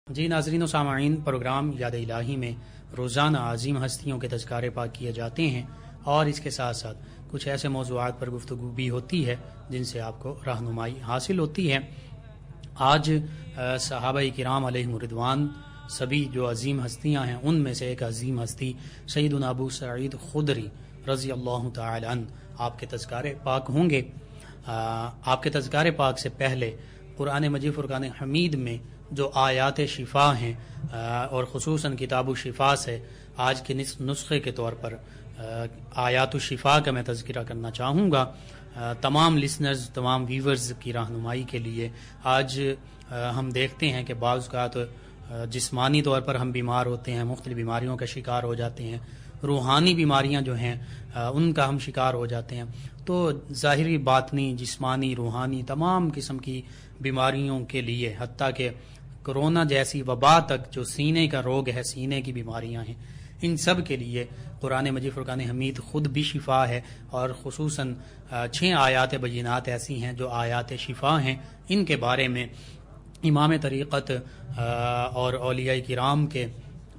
جی ناظرین و سامعین، پروگرام یاد الہی میں روزانہ عظیم ہستیوں کے تذکارے پاک کیے جاتے ہیں اور اس کے ساتھ ساتھ کچھ ایسے موضوعات پر گفتگو بھی ہوتی ہے جن سے آپ کو رہنمائی حاصل ہوتی ہے۔ آج صحابہ کرام علیہم رضوان سبھی جو عظیم ہستیاں ہیں ان میں سے ایک عظیم ہستی سیدنا ابو سعید خدری رضی اللہ تعالی عنہ آپ کے تذکارے پاک ہوں گے۔ آپ کے تذکارے پاک سے پہلے قرآن مجید فرقان حمید میں جو آیات شفا ہیں اور خصوصاً کتاب الشفا سے آج کے نسخے کے طور پر آیات الشفا کا میں تذکرہ کرنا چاہوں گا۔ تمام لسنرز، تمام ویورز کی رہنمائی کے لیے آج ہم دیکھتے ہیں کہ بعض اوقات جسمانی طور پر ہم بیمار ہوتے ہیں، مختلف بیماریوں کا شکار ہو جاتے ہیں، روحانی بیماریاں جو ہیں ان کا ہم شکار ہو جاتے ہیں، تو ظاہری باطنی جسمانی روحانی تمام قسم کی بیماریوں کے لیے حتیٰ کہ کرونا جیسی وبا تک جو سینے کا روگ ہے، سینے کی بیماریاں ہیں، ان سب کے لیے قرآن مجید فرقان حمید خود بھی شفا ہے، اور خصوصاً 6 آیات بینات ایسی ہیں جو آیات شفا ہیں۔ ان کے بارے میں امام طریقت اور اولیاء کرام کے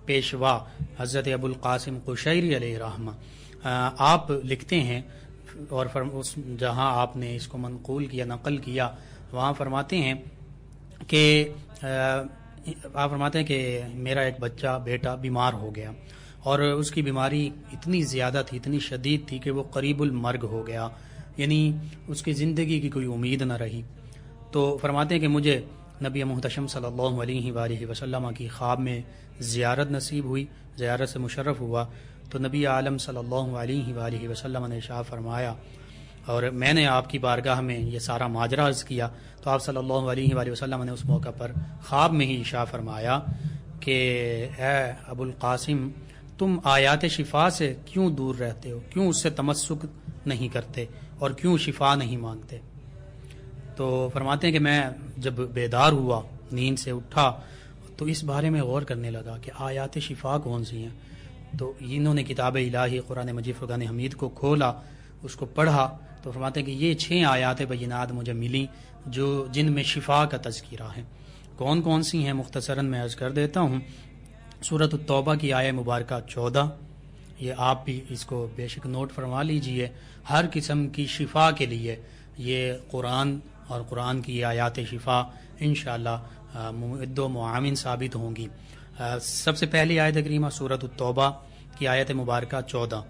پیشوا حضرت ابو القاسم قشیری علیہ رحمہ آپ لکھتے ہیں، اور جہاں آپ نے اس کو منقول کیا، نقل کیا، وہاں فرماتے ہیں کہ آپ فرماتے ہیں کہ میرا ایک بچہ بیٹا بیمار ہو گیا اور اس کی بیماری اتنی زیادہ تھی، اتنی شدید تھی کہ وہ قریب المرگ ہو گیا، یعنی اس کی زندگی کی کوئی امید نہ رہی۔ تو فرماتے ہیں کہ مجھے نبی محتشم صلی اللہ علیہ وآلہ وسلم کی خواب میں زیارت نصیب ہوئی، زیارت سے مشرف ہوا، تو نبی عالم صلی اللہ علیہ وآلہ وسلم نے ارشاد فرمایا، اور میں نے آپ کی بارگاہ میں یہ سارا ماجرا عرض کیا، تو آپ صلی اللہ علیہ وآلہ وسلم نے اس موقع پر خواب میں ہی ارشاد فرمایا کہ اے ابو القاسم، تم آیات شفا سے کیوں دور رہتے ہو، کیوں اس سے تمسک نہیں کرتے اور کیوں شفا نہیں مانگتے؟ تو فرماتے ہیں کہ میں جب بیدار ہوا، نیند سے اٹھا، تو اس بارے میں غور کرنے لگا کہ آیات شفا کون سی ہیں۔ تو انہوں نے کتاب الہی قرآن مجید فرقان حمید کو کھولا، اس کو پڑھا، تو فرماتے ہیں کہ یہ 6 آیات بینات مجھے ملی جن میں شفا کا تذکرہ ہے۔ کون کون سی ہیں مختصراً میں عرض کر دیتا ہوں۔ سورۃ التوبہ کی آیہ مبارکہ 14، یہ آپ بھی اس کو بے شک نوٹ فرما لیجئے، ہر قسم کی شفا کے لیے یہ قرآن اور قرآن کی آیات شفا انشاءاللہ معد و معاون ثابت ہوں گی۔ سب سے پہلی آیت کریمہ سورۃ التوبہ کی آیت مبارکہ 14،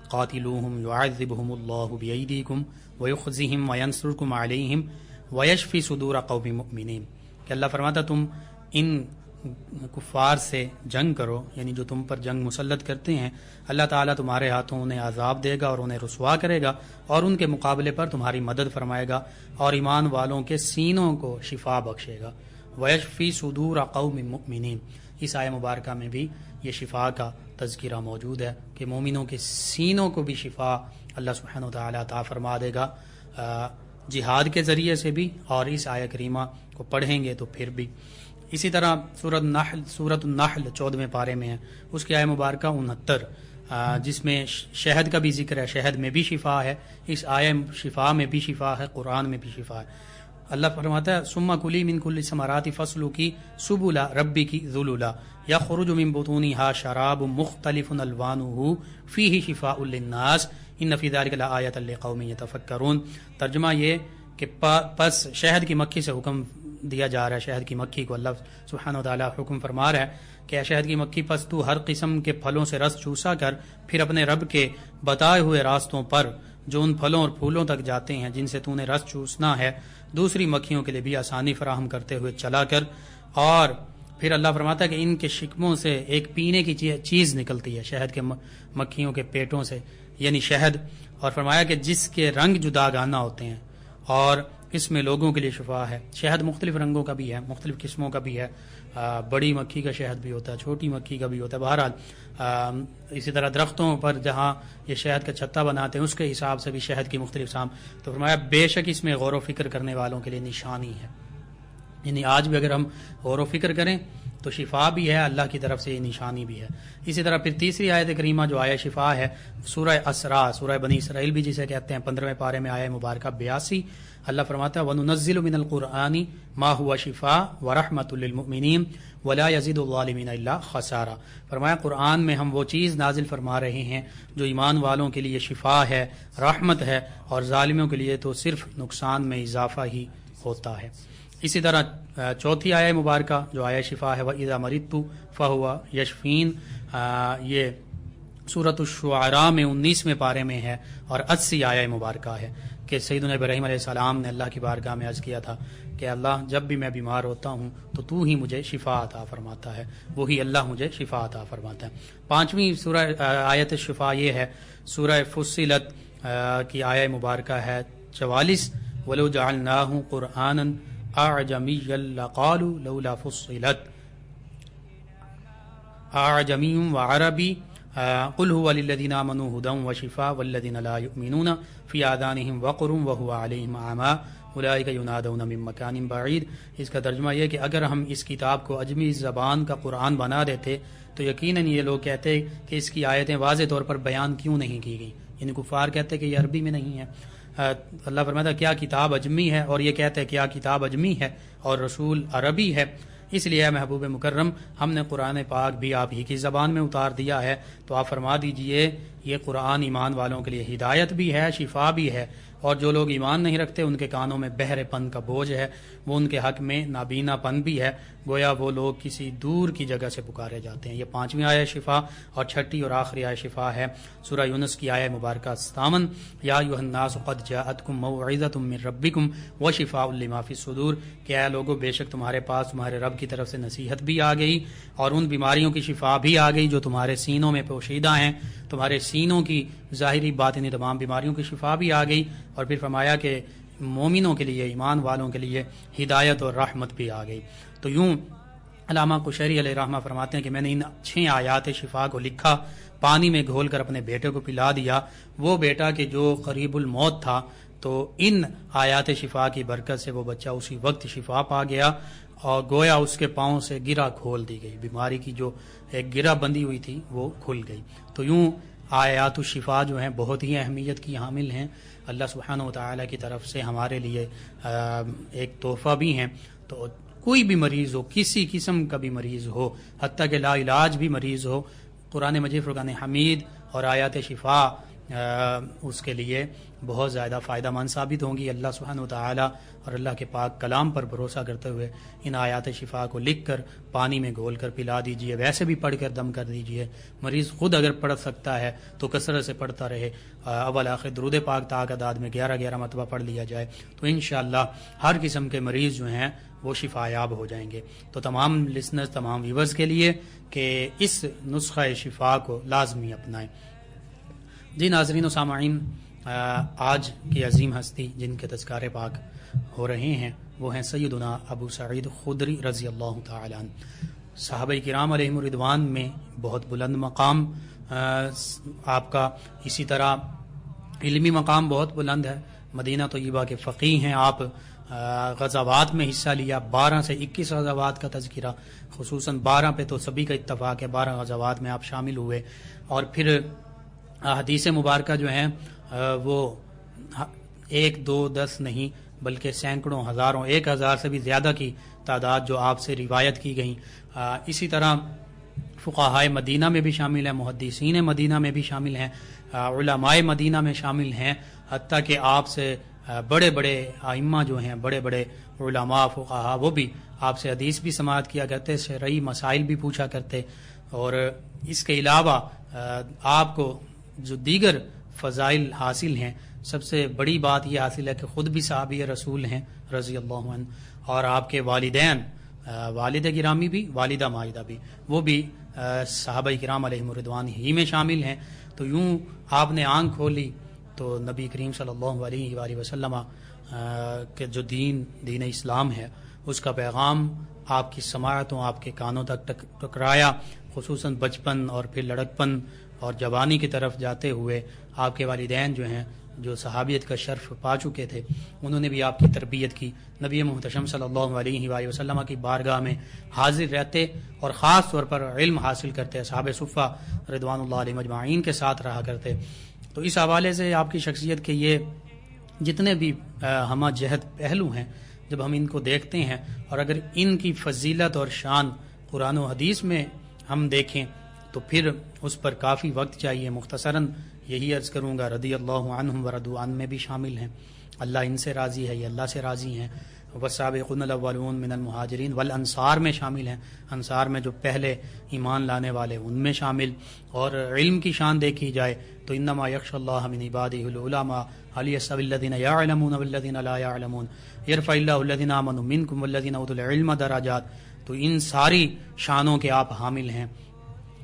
قاتلوہم یعذبہم اللہ بیئیدیکم ویخزہم وینصرکم علیہم ویشفی صدور قوم مؤمنین، کہ اللہ فرماتا تم ان کفار سے جنگ کرو، یعنی جو تم پر جنگ مسلط کرتے ہیں، اللہ تعالیٰ تمہارے ہاتھوں انہیں عذاب دے گا اور انہیں رسوا کرے گا، اور ان کے مقابلے پر تمہاری مدد فرمائے گا اور ایمان والوں کے سینوں کو شفا بخشے گا۔ وَيَشْفِي صُدُورَ قَوْمٍ مُؤْمِنِينَ، اس آیہ مبارکہ میں بھی یہ شفا کا تذکرہ موجود ہے کہ مومنوں کے سینوں کو بھی شفا اللہ سبحانہ و تعالیٰ عطا فرما دے گا، جہاد کے ذریعے سے بھی، اور اس آیہ کریمہ کو پڑھیں گے تو پھر بھی۔ اسی طرح سورۃ النحل 14ویں پارے میں ہے، اس کی آیہ مبارکہ 69، جس میں شہد کا بھی ذکر ہے، شہد میں بھی شفا ہے، اس آیہ شفا میں بھی شفا ہے، قرآن میں بھی شفا ہے۔ اللہ فرماتا ہے ثم کلی من کل ثمرات فسلکی سبل ربک ذللا یخرج من بطونها شراب مختلف الوانه فیہ شفاء للناس ان فی ذلک لآیۃ لقوم یتفکرون۔ ترجمہ یہ کہ پس شہد کی مکھی سے حکم دیا جا رہا ہے، شہد کی مکھی کو اللہ سبحانہ و تعالیٰ حکم فرما رہا ہے کہ شہد کی مکھی پس تو ہر قسم کے پھلوں سے رس چوسا کر پھر اپنے رب کے بتائے ہوئے راستوں پر جو ان پھلوں اور پھولوں تک جاتے ہیں جن سے تو نے رس چوسنا ہے، دوسری مکھیوں کے لیے بھی آسانی فراہم کرتے ہوئے چلا کر۔ اور پھر اللہ فرماتا ہے کہ ان کے شکموں سے ایک پینے کی چیز نکلتی ہے، شہد کے مکھیوں کے پیٹوں سے، یعنی شہد، اور فرمایا کہ جس کے رنگ جداگانہ ہوتے ہیں، اور اس میں لوگوں کے لیے شفا ہے۔ شہد مختلف رنگوں کا بھی ہے، مختلف قسموں کا بھی ہے، بڑی مکھی کا شہد بھی ہوتا ہے، چھوٹی مکھی کا بھی ہوتا ہے، بہرحال اسی طرح درختوں پر جہاں یہ شہد کا چھتا بناتے ہیں اس کے حساب سے بھی شہد کی مختلف اقسام، تو فرمایا بے شک اس میں غور و فکر کرنے والوں کے لیے نشانی ہے۔ یعنی آج بھی اگر ہم غور و فکر کریں تو شفا بھی ہے، اللہ کی طرف سے یہ نشانی بھی ہے۔ اسی طرح پھر تیسری آیت کریمہ جو آیا شفا ہے، سورہ اسراء، سورہ بنی اسرائیل بھی جسے کہتے ہیں، 15ویں پارے میں آیا مبارکہ 82، اللہ فرماتا ہے وَنُنَزِّلُ مِنَ الْقُرْآنِ مَا هُوَ شِفَاءٌ وَرَحْمَةٌ لِّلْمُؤْمِنِينَ وَلَا يَزِيدُ الظَّالِمِينَ إِلَّا خَسَارًا۔ فرمایا قرآن میں ہم وہ چیز نازل فرما رہے ہیں جو ایمان والوں کے لیے شفا ہے، رحمت ہے، اور ظالموں کے لیے تو صرف نقصان میں اضافہ ہی ہوتا ہے۔ اسی طرح چوتھی آیہ مبارکہ جو آیہ شفا ہے وَإِذَا مَرِضْتُ فَهُوَ يَشْفِينِ، یہ سورۃ الشعراء میں 19ویں پارے میں ہے اور 80 آیہ مبارکہ ہے کہ سیدنا ابراہیم علیہ السلام نے اللہ کی بارگاہ میں عرض کیا تھا کہ اللہ جب بھی میں بیمار ہوتا ہوں تو ہی مجھے شفا عطا فرماتا ہے، وہی اللہ مجھے شفا عطا فرماتا ہے۔ پانچویں سورہ آیت شفا یہ ہے سورہ فصلت کی آیہ مبارکہ ہے 44 وَلَوْ جَعَلْنَاهُ قُرْآنًا أَعْجَمِيًّا لَقَالُوا لَوْلَا فُصِّلَتْ أَعْجَمِيٌّ وَعَرَبِيٌّ قُلْ هُوَ لِلَّذِينَ آمَنُوا هُدًى وَشِفَاءٌ وَالَّذِينَ لَا يُؤْمِنُونَ فِي آذَانِهِمْ وَقْرٌ وَهُوَ عَلَيْهِمْ أَعْمَىٰ أُولَٰئِكَ يُنَادَوْنَ مِن مَّكَانٍ بَعِيدٍ۔ اس کا ترجمہ یہ کہ اگر ہم اس کتاب کو عجمی زبان کا قرآن بنا دیتے تو یقیناً یہ لوگ کہتے کہ اس کی آیتیں واضح طور پر بیان کیوں نہیں کی گئی، یعنی کفار کہتے کہ یہ عربی میں نہیں ہے۔ اللہ فرماتا کیا کتاب عجمی ہے، اور یہ کہتے ہیں کیا کتاب عجمی ہے اور رسول عربی ہے۔ اس لیے محبوب مکرم ہم نے قرآن پاک بھی آپ ہی کی زبان میں اتار دیا ہے، تو آپ فرما دیجئے یہ قرآن ایمان والوں کے لیے ہدایت بھی ہے، شفا بھی ہے، اور جو لوگ ایمان نہیں رکھتے ان کے کانوں میں بہرے پن کا بوجھ ہے، وہ ان کے حق میں نابینا پن بھی ہے، گویا وہ لوگ کسی دور کی جگہ سے پکارے جاتے ہیں۔ یہ پانچویں آیہ شفا، اور چھٹی اور آخری آیہ شفا ہے سورہ یونس کی آیہ مبارکہ 57 یا ایھا الناس قد جاءتکم موعظۃ من ربکم وشفاء لما فی الصدور، کہ اے لوگو بے شک تمہارے پاس تمہارے رب کی طرف سے نصیحت بھی آ گئی اور ان بیماریوں کی شفا بھی آ گئی جو تمہارے سینوں میں پوشیدہ ہیں، تمہارے سینوں کی ظاہری باطنی تمام بیماریوں کی شفا بھی آ گئی، اور پھر فرمایا کہ مومنوں کے لیے، ایمان والوں کے لیے ہدایت اور رحمت بھی آ گئی۔ تو یوں علامہ قشیری علیہ رحمہ فرماتے ہیں کہ میں نے ان 6 آیات شفا کو لکھا، پانی میں گھول کر اپنے بیٹے کو پلا دیا، وہ بیٹا کہ جو قریب الموت تھا، تو ان آیات شفا کی برکت سے وہ بچہ اسی وقت شفا پا گیا، اور گویا اس کے پاؤں سے گرہ کھول دی گئی، بیماری کی جو ایک گرہ بندی ہوئی تھی وہ کھل گئی۔ تو یوں آیات الشفا جو ہیں بہت ہی اہمیت کی حامل ہیں، اللہ سبحانہ و تعالیٰ کی طرف سے ہمارے لیے ایک تحفہ بھی ہیں۔ تو کوئی بھی مریض ہو، کسی قسم کا بھی مریض ہو، حتیٰ کہ لا علاج بھی مریض ہو، قرآن مجید، فرقان حمید اور آیات شفا اس کے لیے بہت زیادہ فائدہ مند ثابت ہوں گی۔ اللہ سبحانہ و تعالیٰ اور اللہ کے پاک کلام پر بھروسہ کرتے ہوئے ان آیات شفا کو لکھ کر پانی میں گھول کر پلا دیجئے، ویسے بھی پڑھ کر دم کر دیجئے۔ مریض خود اگر پڑھ سکتا ہے تو کثرت سے پڑھتا رہے، اول آخر درود پاک تا تعداد میں 11 مرتبہ پڑھ لیا جائے، تو انشاءاللہ ہر قسم کے مریض جو ہیں وہ شفا یاب ہو جائیں گے۔ تو تمام لسنرز، تمام ویورز کے لیے کہ اس نسخہ شفا کو لازمی اپنائیں۔ جی ناظرین و سامعین، آج کی عظیم ہستی جن کے تذکارے پاک ہو رہے ہیں وہ ہیں سیدنا ابو سعید خدری رضی اللہ تعالی عنہ، صحابہ کرام علیہم الرضوان میں بہت بلند مقام آپ کا، اسی طرح علمی مقام بہت بلند ہے، مدینہ طیبہ کے فقیہ ہیں آپ، غزوات میں حصہ لیا، 12 سے 21 غزوات کا تذکرہ، خصوصاً 12 پہ تو سبھی کا اتفاق ہے، 12 غزوات میں آپ شامل ہوئے، اور پھر حدیث مبارکہ جو ہیں وہ 1 2 10 نہیں بلکہ سینکڑوں، ہزاروں، 1000 سے بھی زیادہ کی تعداد جو آپ سے روایت کی گئیں۔ اسی طرح فقہائے مدینہ میں بھی شامل ہیں، محدثین مدینہ میں بھی شامل ہیں، علماء مدینہ میں شامل ہیں، حتیٰ کہ آپ سے بڑے بڑے ائمہ جو ہیں، بڑے بڑے علماء فقہاء، وہ بھی آپ سے حدیث بھی سماعت کیا کرتے، شرعی مسائل بھی پوچھا کرتے، اور اس کے علاوہ آپ کو جو دیگر فضائل حاصل ہیں، سب سے بڑی بات یہ حاصل ہے کہ خود بھی صحابی رسول ہیں رضی اللہ عنہ، اور آپ کے والدین، والد گرامی بھی، والدہ ماجدہ بھی، وہ بھی صحابہ کرام علیہم الرضوان ہی میں شامل ہیں۔ تو یوں آپ نے آنکھ کھولی تو نبی کریم صلی اللہ علیہ وآلہ وسلم کے جو دین اسلام ہے اس کا پیغام آپ کی سماعتوں، آپ کے کانوں تک ٹکرایا، خصوصاً بچپن اور پھر لڑکپن اور جوانی کی طرف جاتے ہوئے آپ کے والدین جو ہیں جو صحابیت کا شرف پا چکے تھے، انہوں نے بھی آپ کی تربیت کی، نبی محتشم صلی اللہ علیہ وآلہ وسلم کی بارگاہ میں حاضر رہتے اور خاص طور پر علم حاصل کرتے، اصحاب صفہ رضوان اللہ علیہ مجمعین کے ساتھ رہا کرتے۔ تو اس حوالے سے آپ کی شخصیت کے یہ جتنے بھی ہمہ جہت پہلو ہیں، جب ہم ان کو دیکھتے ہیں اور اگر ان کی فضیلت اور شان قرآن و حدیث میں ہم دیکھیں تو پھر اس پر کافی وقت چاہیے۔ مختصراً یہی عرض کروں گا، رضی اللہ عنہم ورضوا عنہ میں بھی شامل ہیں، اللہ ان سے راضی ہے، یہ اللہ سے راضی ہیں۔ والسابقون الاولون من المہاجرین والانصار میں شامل ہیں، انصار میں جو پہلے ایمان لانے والے ان میں شامل۔ اور علم کی شان دیکھی جائے تو انما یخشى اللہ من عباده العلماء هل يستوي الذين يعلمون والذين لا يعلمون يرفع الله الذين آمنوا منكم والذين اوتوا العلم درجات۔ تو ان ساری شانوں کے آپ حامل ہیں۔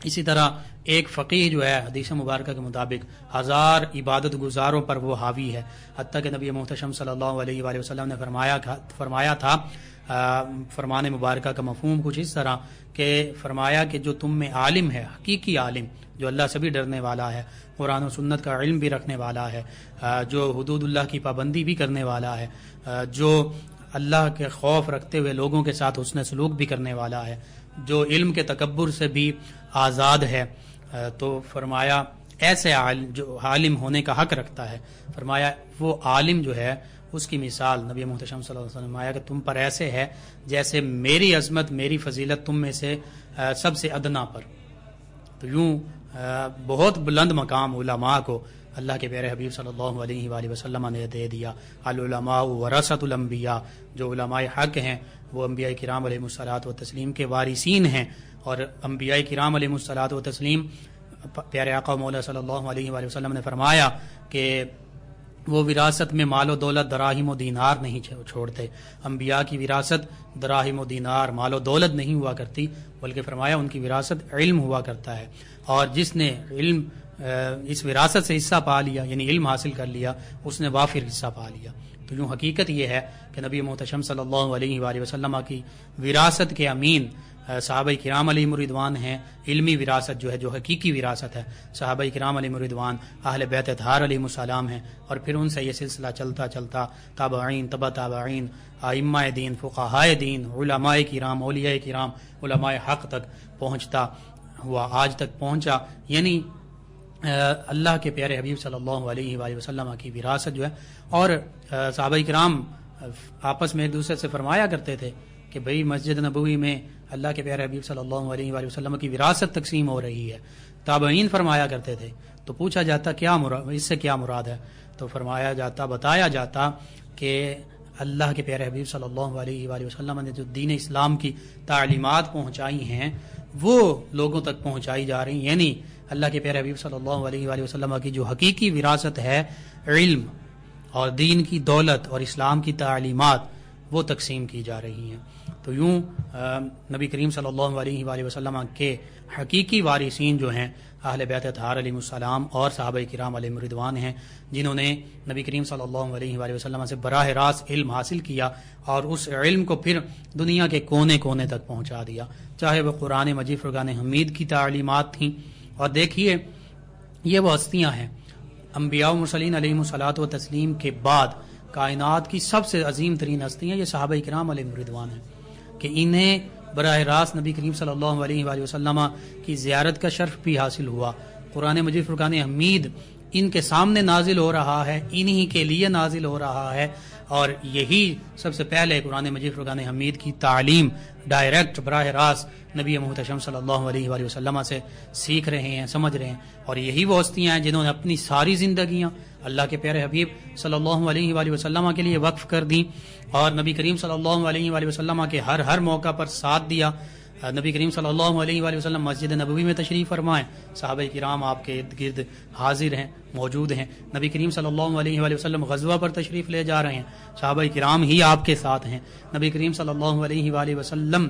اسی طرح ایک فقیہ جو ہے حدیث مبارکہ کے مطابق 1000 عبادت گزاروں پر وہ حاوی ہے، حتیٰ کہ نبی محتشم صلی اللہ علیہ وآلہ وسلم نے فرمایا تھا فرمان مبارکہ کا مفہوم کچھ اس طرح کہ فرمایا کہ جو تم میں عالم ہے، حقیقی عالم جو اللہ سے بھی ڈرنے والا ہے، قرآن و سنت کا علم بھی رکھنے والا ہے، جو حدود اللہ کی پابندی بھی کرنے والا ہے، جو اللہ کے خوف رکھتے ہوئے لوگوں کے ساتھ حسن سلوک بھی کرنے والا ہے، جو علم کے تکبر سے بھی آزاد ہے، تو فرمایا ایسے عالم جو عالم ہونے کا حق رکھتا ہے، فرمایا وہ عالم جو ہے اس کی مثال نبی محتشم صلی اللہ علیہ وسلم فرمایا کہ تم پر ایسے ہے جیسے میری عظمت میری فضیلت تم میں سے سب سے ادنا پر۔ تو یوں بہت بلند مقام علماء کو اللہ کے پیارے حبیب صلی اللہ علیہ وآلہ وسلم نے دے دیا۔ العلماء ورثۃ الانبیاء، جو علماء حق ہیں وہ انبیاء کرام علیہ الصلوۃ والتسلیم کے وارثین ہیں، اور انبیاء کرام علیہ الصلوۃ والتسلیم پیارے آقا مولا صلی اللہ علیہ وآلہ وسلم نے فرمایا کہ وہ وراثت میں مال و دولت دراہم و دینار نہیں چھوڑتے۔ انبیاء کی وراثت دراہم و دینار مال و دولت نہیں ہوا کرتی، بلکہ فرمایا ان کی وراثت علم ہوا کرتا ہے، اور جس نے علم اس وراثت سے حصہ پا لیا یعنی علم حاصل کر لیا، اس نے وافر حصہ پا لیا۔ تو یوں حقیقت یہ ہے کہ نبی محتشم صلی اللہ علیہ وآلہ وسلم کی وراثت کے امین صحابہ کرام علیہ رضوان ہیں۔ علمی وراثت جو ہے، جو حقیقی وراثت ہے، صحابہ کرام علیہ رضوان اہل بیت اطہار علیہ السلام ہیں، اور پھر ان سے یہ سلسلہ چلتا چلتا تابعین تبع تابعین ائمہ دین فقہاء دین علماء کرام اولیاء کرام علماء حق تک پہنچتا ہوا آج تک پہنچا۔ یعنی اللہ کے پیارے حبیب صلی اللہ علیہ وآلہ وسلم کی وراثت جو ہے، اور صحابہ کرام آپس میں ایک دوسرے سے فرمایا کرتے تھے کہ بھئی مسجد نبوی میں اللہ کے پیارے حبیب صلی اللہ علیہ وآلہ وسلم کی وراثت تقسیم ہو رہی ہے۔ تابعین فرمایا کرتے تھے، تو پوچھا جاتا اس سے کیا مراد ہے، تو بتایا جاتا کہ اللہ کے پیارے حبیب صلی اللہ علیہ وآلہ وسلم نے جو دین اسلام کی تعلیمات پہنچائی ہیں وہ لوگوں تک پہنچائی جا رہی ہیں، یعنی اللہ کے پیارے حبیب صلی اللہ علیہ وآلہ وسلم کی جو حقیقی وراثت ہے علم اور دین کی دولت اور اسلام کی تعلیمات، وہ تقسیم کی جا رہی ہیں۔ تو یوں نبی کریم صلی اللہ علیہ وآلہ وسلم کے حقیقی وارثین جو ہیں اہل بیت اطہار علیہ السلام اور صحابہ کرام علیہ رضوان ہیں، جنہوں نے نبی کریم صلی اللہ علیہ وآلہ وسلم سے براہ راست علم حاصل کیا اور اس علم کو پھر دنیا کے کونے کونے تک پہنچا دیا، چاہے وہ قرآن مجید فرقان حمید کی تعلیمات تھیں۔ اور دیکھیے یہ وہ ہستیاں ہیں انبیاء و مرسلین علیہم الصلوۃ والتسلیم کے بعد کائنات کی سب سے عظیم ترین ہستیاں یہ صحابہ کرام علیہ رضوان ہیں، کہ انہیں براہ راست نبی کریم صلی اللہ علیہ وآلہ وسلم کی زیارت کا شرف بھی حاصل ہوا۔ قرآن مجید فرقان حمید ان کے سامنے نازل ہو رہا ہے، انہی کے لیے نازل ہو رہا ہے، اور یہی سب سے پہلے قرآن مجید فرقان حمید کی تعلیم ڈائریکٹ براہ راست نبی محتشم صلی اللہ علیہ وآلہ وسلم سے سیکھ رہے ہیں، سمجھ رہے ہیں، اور یہی وہ ہستیاں ہیں جنہوں نے اپنی ساری زندگیاں اللہ کے پیارے حبیب صلی اللہ علیہ وآلہ وسلم کے لیے وقف کر دیں، اور نبی کریم صلی اللہ علیہ وآلہ وسلم کے ہر موقع پر ساتھ دیا۔ نبی کریم صلی اللہ علیہ وآلہ وسلم مسجد نبوی میں تشریف فرمائیں، صحابہ کرام آپ کے ارد گرد حاضر ہیں، موجود ہیں۔ نبی کریم صلی اللہ علیہ وآلہ وسلم غزوہ پر تشریف لے جا رہے ہیں، صحابہ کرام ہی آپ کے ساتھ ہیں۔ نبی کریم صلی اللہ علیہ وآلہ وسلم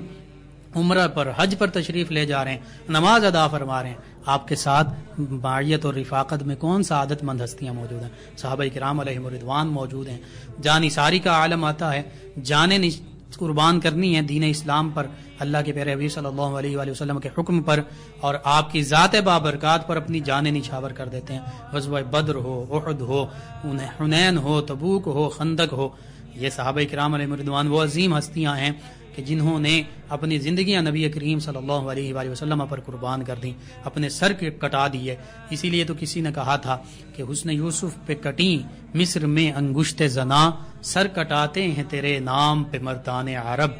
عمرہ پر حج پر تشریف لے جا رہے ہیں، نماز ادا فرما رہے ہیں، آپ کے ساتھ معیت اور رفاقت میں کون سا عادت مند ہستیاں موجود ہیں؟ صحابہ کرام علیہ رضوان موجود ہیں۔ جان نثاری کا عالم آتا ہے، جان قربان کرنی ہے دین اسلام پر، اللہ کے پیارے حبیب صلی اللہ علیہ وآلہ وسلم کے حکم پر، اور آپ کی ذات بابرکات پر اپنی جانیں نچھاور کر دیتے ہیں. غزوہ بدر ہو، احد ہو، حنین ہو، تبوک ہو، خندق ہو، یہ صحابہ کرام علیہم رضوان وہ عظیم ہستیاں ہیں کہ جنہوں نے اپنی زندگیاں نبی کریم صلی اللہ علیہ وآلہ وسلم پر قربان کر دیں، اپنے سر کٹا دیے. اسی لیے تو کسی نے کہا تھا کہ حسن یوسف پہ کٹیں مصر میں انگشت زنا، سر کٹاتے ہیں تیرے نام پہ مردان عرب.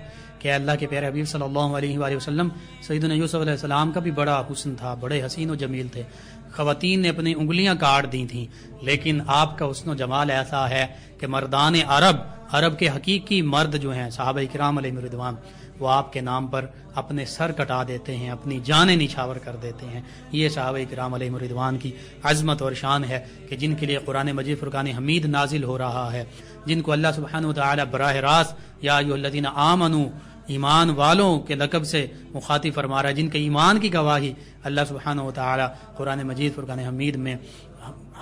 کہ اللہ کے پیارے حبیب صلی اللہ علیہ وآلہ وسلم سیدنا یوسف علیہ السلام کا بھی بڑا حسن تھا، بڑے حسین و جمیل تھے. خواتین نے اپنی انگلیاں کاٹ دی تھیں، لیکن آپ کا حسن و جمال ایسا ہے کہ مردان عرب کے حقیقی مرد جو ہیں صحابہ کرام علیہ رضوان، وہ آپ کے نام پر اپنے سر کٹا دیتے ہیں، اپنی جانیں نچھاور کر دیتے ہیں. یہ صحابہ کرام علیہ رضوان کی عظمت اور شان ہے کہ جن کے لیے قرآن مجید فرقان حمید نازل ہو رہا ہے، جن کو اللہ سبحانہ وتعالی براہ راست یا ایھا الذین آمنوا ایمان والوں کے لقب سے مخاطب فرما رہا ہے، جن کے ایمان کی گواہی اللہ سبحانہ وتعالی قرآن مجید فرقان حمید میں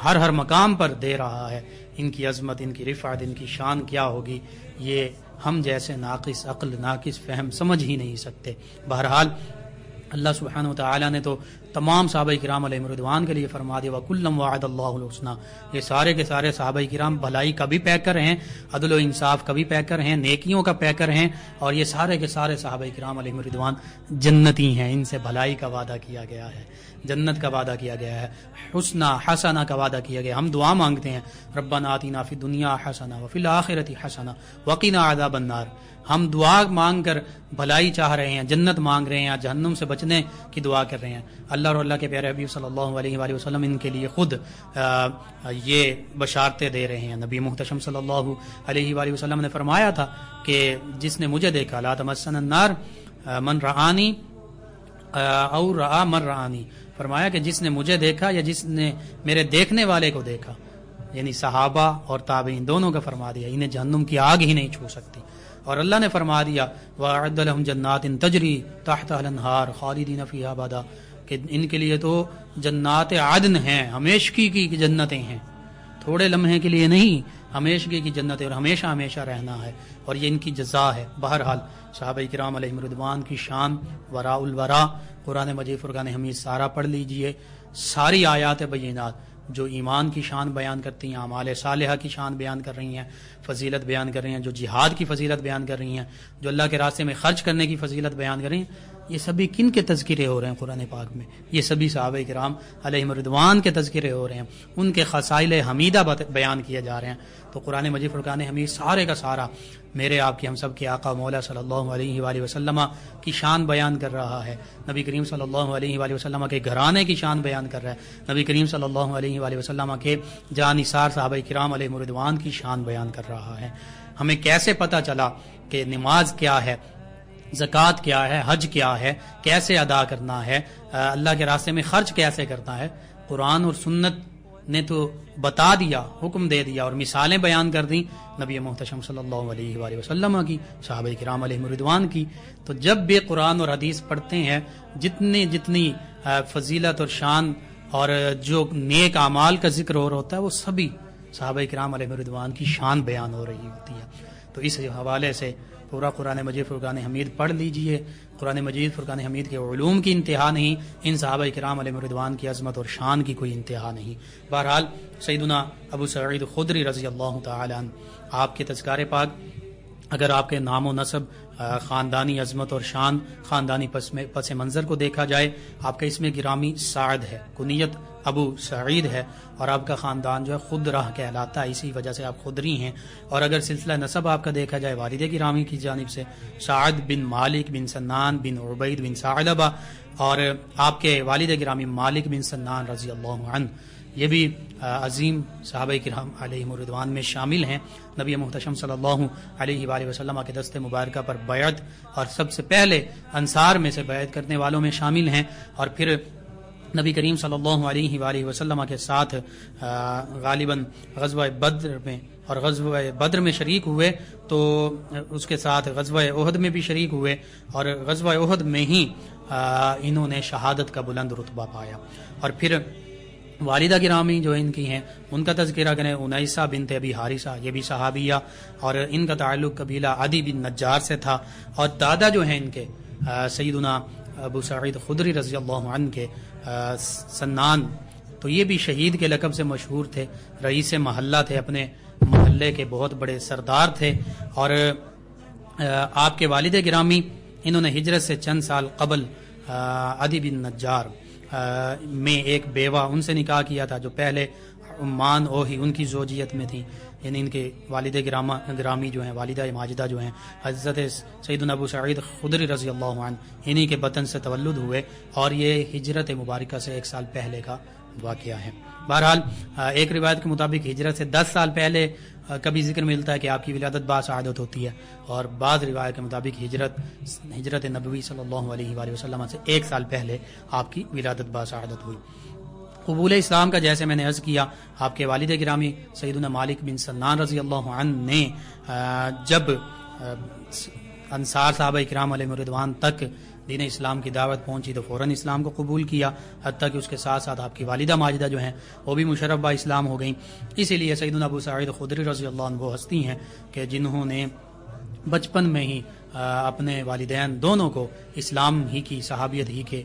ہر مقام پر دے رہا ہے. ان کی عظمت، ان کی رفعت، ان کی شان کیا ہوگی، یہ ہم جیسے ناقص عقل، ناقص فہم سمجھ ہی نہیں سکتے. بہرحال اللہ سبحانہ وتعالی نے تو تمام صحابہ کرام علیہ رضوان کے لیے فرما دیا وَكُلًّا وَعَدَ اللَّهُ الْحُسْنَى. یہ سارے کے سارے صحابہ کرام بھلائی کا بھی پیکر ہیں، عدل و انصاف کا بھی پیکر ہیں، نیکیوں کا پیکر ہیں، اور یہ سارے کے سارے صحابہ کرام علیہ رضوان جنتی ہیں. ان سے بھلائی کا وعدہ کیا گیا ہے، جنت کا وعدہ کیا گیا ہے، حسنہ حسنہ کا وعدہ کیا گیا. ہم دعا مانگتے ہیں ربنا آتنا فی الدنیا حسنہ وفی الآخرۃ حسنہ وقنا عذاب النار. ہم دعا مانگ کر بھلائی چاہ رہے ہیں، جنت مانگ رہے ہیں، جہنم سے بچنے کی دعا کر رہے ہیں. اللہ اور اللہ کے پیارے حبیب صلی اللہ علیہ وآلہ وسلم ان کے لیے خود یہ بشارتیں دے رہے ہیں. نبی محتشم صلی اللہ علیہ وآلہ وسلم نے فرمایا تھا کہ جس نے مجھے دیکھا لا تمسن النار من رآنی اور رآ من رآنی، فرمایا کہ جس نے مجھے دیکھا یا جس نے میرے دیکھنے والے کو دیکھا، یعنی صحابہ اور تابعین دونوں کا فرما دیا انہیں جہنم کی آگ ہی نہیں چھو سکتی. اور اللہ نے فرما دیا وَأَعَدَّ لَهُمْ جَنَّاتٍ تَجْرِي تَحْتَهَا الْأَنْهَارُ خَالِدِينَ فِيهَا أَبَدًا، کہ ان کے لیے تو جنات عدن ہیں، ہمیشگی کی جنتیں ہیں، تھوڑے لمحے کے لیے نہیں، ہمیشگی کی جنتیں، اور ہمیشہ ہمیشہ رہنا ہے، اور یہ ان کی جزا ہے. بہرحال صحابہ کرام علیہ رضوان کی شان وراء الورا، قرآن مجید فرقان حمید سارا پڑھ لیجئے. ساری آیات بینات جو ایمان کی شان بیان کرتی ہیں، اعمال صالحہ کی شان بیان کر رہی ہیں، فضیلت بیان کر رہی ہیں، جو جہاد کی فضیلت بیان کر رہی ہیں، جو اللہ کے راستے میں خرچ کرنے کی فضیلت بیان کر رہی ہیں، یہ سبھی کن کے تذکرے ہو رہے ہیں قرآن پاک میں؟ یہ سبھی صحابہ کرام علیہم رضوان کے تذکرے ہو رہے ہیں، ان کے خصائل حمیدہ بیان کیے جا رہے ہیں. تو قرآن مجید فرقان حمید سارے کا سارا میرے آپ کے ہم سب کے آقا مولا صلی اللہ علیہ وآلہ وسلم کی شان بیان کر رہا ہے، نبی کریم صلی اللہ علیہ وآلہ وسلم کے گھرانے کی شان بیان کر رہا ہے، نبی کریم صلی اللہ علیہ وآلہ وسلم کے جاں نثار صحابہ کرام علیہ رضوان کی شان بیان کر رہا ہے. ہمیں کیسے پتہ چلا کہ نماز کیا ہے، زکوٰۃ کیا ہے، حج کیا ہے، کیسے ادا کرنا ہے، اللہ کے راستے میں خرچ کیسے کرنا ہے؟ قرآن اور سنت نے تو بتا دیا، حکم دے دیا، اور مثالیں بیان کر دیں نبی محتشم صلی اللہ علیہ وآلہ وسلم کی، صحابہ کرام علیہ رضوان کی. تو جب بھی قرآن اور حدیث پڑھتے ہیں، جتنی فضیلت اور شان اور جو نیک اعمال کا ذکر ہو رہا ہوتا ہے، وہ سبھی صحابہ کرام علیہ رضوان کی شان بیان ہو رہی ہوتی ہے. تو اس حوالے سے پورا قرآن مجید فرقان حمید پڑھ لیجئے. قرآن مجید فرقان حمید کے علوم کی انتہا نہیں، ان صحابہ کرام علیہ رضوان کی عظمت اور شان کی کوئی انتہا نہیں. بہرحال سیدنا ابو سعید خدری رضی اللہ تعالی عنہ، آپ کے تذکار پاک اگر آپ کے نام و نسب، خاندانی عظمت اور شان، خاندانی پس منظر کو دیکھا جائے، آپ کا اسم گرامی سعد ہے، کنیت ابو سعید ہے، اور آپ کا خاندان جو ہے خدرہ کہلاتا ہے، اسی وجہ سے آپ خدری ہیں. اور اگر سلسلہ نسب آپ کا دیکھا جائے والد گرامی کی جانب سے سعد بن مالک بن سنان بن عبید بن ثعلبہ، اور آپ کے والد گرامی مالک بن سنان رضی اللہ عنہ، یہ بھی عظیم صحابہ کرام علیہ رضوان میں شامل ہیں. نبی محتشم صلی اللہ علیہ وآلہ وسلم کے دست مبارکہ پر بیعت، اور سب سے پہلے انصار میں سے بیعت کرنے والوں میں شامل ہیں. اور پھر نبی کریم صلی اللہ علیہ وآلہ وسلم کے ساتھ غالباً غزوہ بدر میں، اور غزوہ بدر میں شریک ہوئے، تو اس کے ساتھ غزوہ احد میں بھی شریک ہوئے، اور غزوہ احد میں ہی انہوں نے شہادت کا بلند رتبہ پایا. اور پھر والدہ گرامی جو ان کی ہیں ان کا تذکرہ کریں، انیسہ بنت ابی حارثہ، یہ بھی صحابیہ، اور ان کا تعلق قبیلہ عدی بن نجار سے تھا، اور دادا جو ہیں ان کے سیدنا ابو سعید خدری رضی اللہ عنہ کے سنان، تو یہ بھی شہید کے لقب سے مشہور تھے، رئیس محلہ تھے، اپنے محلے کے بہت بڑے سردار تھے، اور آپ کے والد گرامی انہوں نے ہجرت سے چند سال قبل عدی بن نجار میں ایک بیوہ ان سے نکاح کیا تھا جو پہلے عمان اوہی ان کی زوجیت میں تھی، یعنی ان کے والد گرامی جو ہیں، والدہ ماجدہ جو ہیں حضرت سیدنا ابو سعید خدری رضی اللہ عنہ، انہی کے بطن سے تولد ہوئے، اور یہ ہجرت مبارکہ سے 1 سال پہلے کا واقعہ ہے۔ بہرحال ایک روایت کے مطابق ہجرت سے 10 سال پہلے کبھی ذکر ملتا ہے کہ آپ کی ولادت باسعادت ہوتی ہے، اور بعض روایت کے مطابق ہجرت نبوی صلی اللہ علیہ وآلہ وسلم سے 1 سال پہلے آپ کی ولادت باسعادت ہوئی۔ قبول اسلام کا جیسے میں نے عرض کیا، آپ کے والد گرامی سیدنا مالک بن سنان رضی اللہ عنہ نے جب انصار صحابہ کرام علیہ رضوان تک دین اسلام کی دعوت پہنچی تو فوراً اسلام کو قبول کیا، حتیٰ کہ اس کے ساتھ ساتھ آپ کی والدہ ماجدہ جو ہیں وہ بھی مشرف با اسلام ہو گئیں۔ اسی لیے سیدنا ابو سعید خدری رضی اللہ عنہ وہ ہستی ہیں کہ جنہوں نے بچپن میں ہی اپنے والدین دونوں کو اسلام ہی کی صحابیت ہی کے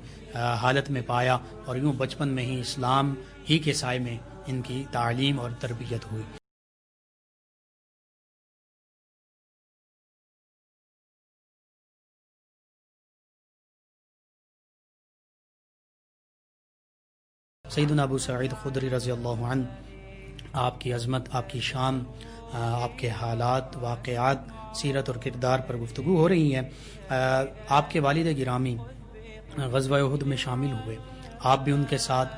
حالت میں پایا، اور یوں بچپن میں ہی اسلام ہی کے سائے میں ان کی تعلیم اور تربیت ہوئی۔ سیدنا ابو سعید خدری رضی اللہ عنہ، آپ کی عظمت، آپ کی شان، آپ کے حالات، واقعات، سیرت اور کردار پر گفتگو ہو رہی ہے۔ آپ کے والد گرامی غزوہ احد میں شامل ہوئے، آپ بھی ان کے ساتھ۔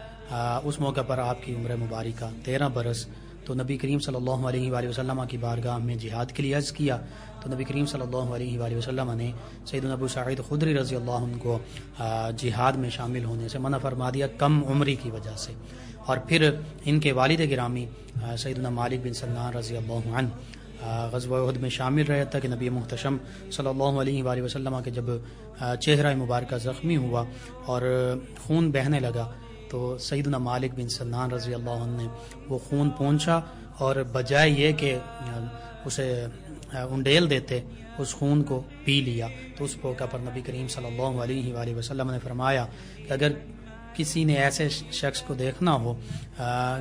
اس موقع پر آپ کی عمر مبارکہ 13 برس، تو نبی کریم صلی اللہ علیہ وآلہ وسلم کی بارگاہ میں جہاد کے لیے عرض کیا، تو نبی کریم صلی اللہ علیہ وآلہ وسلم نے سیدنا ابو سعید خدری رضی اللہ عنہ کو جہاد میں شامل ہونے سے منع فرما دیا کم عمری کی وجہ سے۔ اور پھر ان کے والد گرامی سیدنا مالک بن سنان رضی اللہ عنہ غزوہ احد میں شامل رہے تھا کہ نبی محتشم صلی اللہ علیہ وآلہ وسلم کے جب چہرہ مبارکہ زخمی ہوا اور خون بہنے لگا تو سیدنا مالک بن سنان رضی اللہ عنہ نے وہ خون پونچھا، اور بجائے یہ کہ اسے انڈیل دیتے اس خون کو پی لیا۔ تو اس موقع پر نبی کریم صلی اللہ علیہ وآلہ وسلم نے فرمایا کہ اگر کسی نے ایسے شخص کو دیکھنا ہو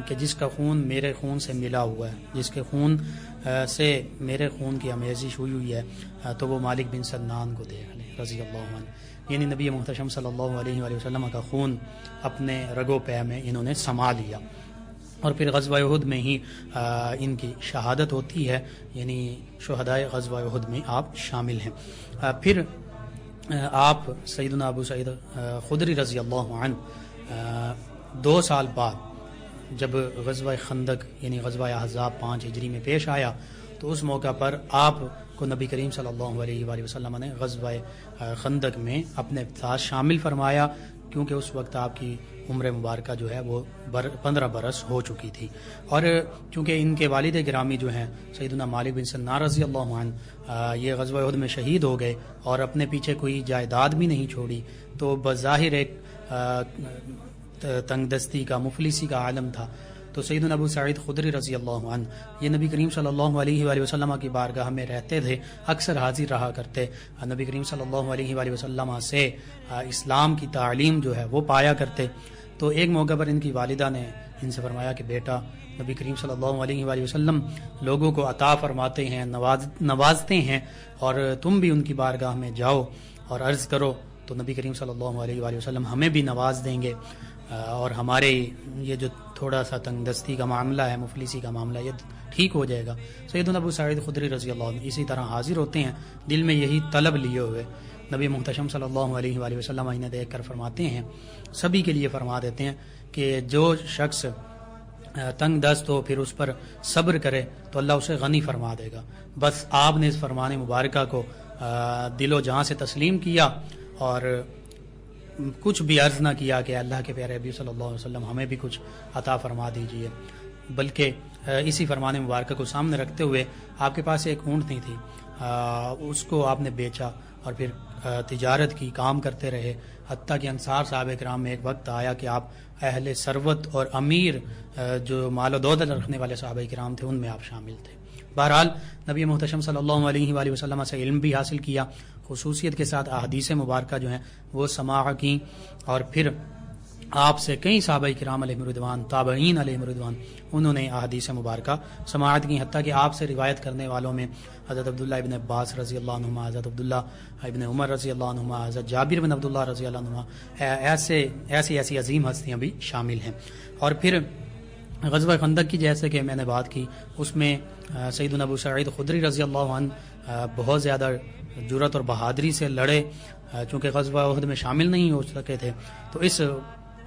کہ جس کا خون میرے خون سے ملا ہوا ہے، جس کے خون سے میرے خون کی آمیزش ہوئی ہے، تو وہ مالک بن سنان کو دیکھ لے رضی اللہ عنہ۔ یعنی نبی محتشم صلی اللہ علیہ وآلہ وسلم کا خون اپنے رگو پے میں انہوں نے سما لیا، اور پھر غزوہ احد میں ہی ان کی شہادت ہوتی ہے، یعنی شہدائے غزوہ احد میں آپ شامل ہیں۔ پھر آپ سیدنا ابو سعید خدری رضی اللہ عنہ 2 سال بعد جب غزوہ خندق یعنی غزوہ احزاب 5 ہجری میں پیش آیا تو اس موقع پر آپ کو نبی کریم صلی اللہ علیہ وآلہ وسلم نے غزوہ خندق میں اپنے ساتھ شامل فرمایا، کیونکہ اس وقت آپ کی عمر مبارکہ جو ہے وہ 15 برس ہو چکی تھی، اور چونکہ ان کے والد گرامی جو ہیں سیدنا مالک بن سنان رضی اللہ عنہ یہ غزوہ احد میں شہید ہو گئے اور اپنے پیچھے کوئی جائیداد بھی نہیں چھوڑی، تو بظاہر ایک تنگ دستی کا، مفلسی کا عالم تھا۔ تو سیدنا ابو سعید خدری رضی اللہ عنہ یہ نبی کریم صلی اللہ علیہ وآلہ وسلم کی بارگاہ میں رہتے تھے، اکثر حاضر رہا کرتے، نبی کریم صلی اللہ علیہ وآلہ وسلم سے اسلام کی تعلیم جو ہے وہ پایا کرتے۔ تو ایک موقع پر ان کی والدہ نے ان سے فرمایا کہ بیٹا، نبی کریم صلی اللہ علیہ وآلہ وسلم لوگوں کو عطا فرماتے ہیں، نوازتے ہیں، اور تم بھی ان کی بارگاہ میں جاؤ اور عرض کرو تو نبی کریم صلی اللہ علیہ وآلہ وسلم ہمیں بھی نواز دیں گے، اور ہمارے یہ جو تھوڑا سا تنگ دستی کا معاملہ ہے، مفلسی کا معاملہ، یہ ٹھیک ہو جائے گا۔ سیدنا ابو سعید خدری رضی اللہ عنہ اسی طرح حاضر ہوتے ہیں، دل میں یہی طلب لیے ہوئے۔ نبی محتشم صلی اللہ علیہ وآلہ وسلم انہیں دیکھ کر فرماتے ہیں، سبھی کے لیے فرما دیتے ہیں کہ جو شخص تنگ دست ہو پھر اس پر صبر کرے تو اللہ اسے غنی فرما دے گا۔ بس آپ نے اس فرمان مبارکہ کو دل و جہاں سے تسلیم کیا اور کچھ بھی عرض نہ کیا کہ اللہ کے پیارے نبی صلی اللہ علیہ وسلم ہمیں بھی کچھ عطا فرما دیجئے، بلکہ اسی فرمان مبارکہ کو سامنے رکھتے ہوئے آپ کے پاس ایک اونٹنی تھی، اس کو آپ نے بیچا اور پھر تجارت کی، کام کرتے رہے، حتیٰ کہ انصار صحابہ کرام میں ایک وقت آیا کہ آپ اہل ثروت اور امیر جو مال و دولت رکھنے والے صحابہ کرام تھے ان میں آپ شامل تھے۔ بہرحال نبی محتشم صلی اللہ علیہ وآلہ وسلم سے علم بھی حاصل کیا، خصوصیت کے ساتھ احادیث مبارکہ جو ہیں وہ سماع کی، اور پھر آپ سے کئی صحابہ کرام علیہ رضوان، تابعین علیہ رضوان، انہوں نے احادیث مبارکہ سماعت کی، حتیٰ کہ آپ سے روایت کرنے والوں میں حضرت عبداللہ ابن عباس رضی اللہ عنہما، حضرت عبداللہ ابن عمر رضی اللہ عنہما، حضرت جابر بن عبداللہ رضی اللہ عنہما، ایسی عظیم ہستیاں بھی شامل ہیں۔ اور پھر غزوہ خندق کی جیسے کہ میں نے بات کی، اس میں سیدنا ابو سعید خدری رضی اللہ عنہ بہت زیادہ جرأت اور بہادری سے لڑے، چونکہ غزوہ احد میں شامل نہیں ہو سکے تھے، تو اس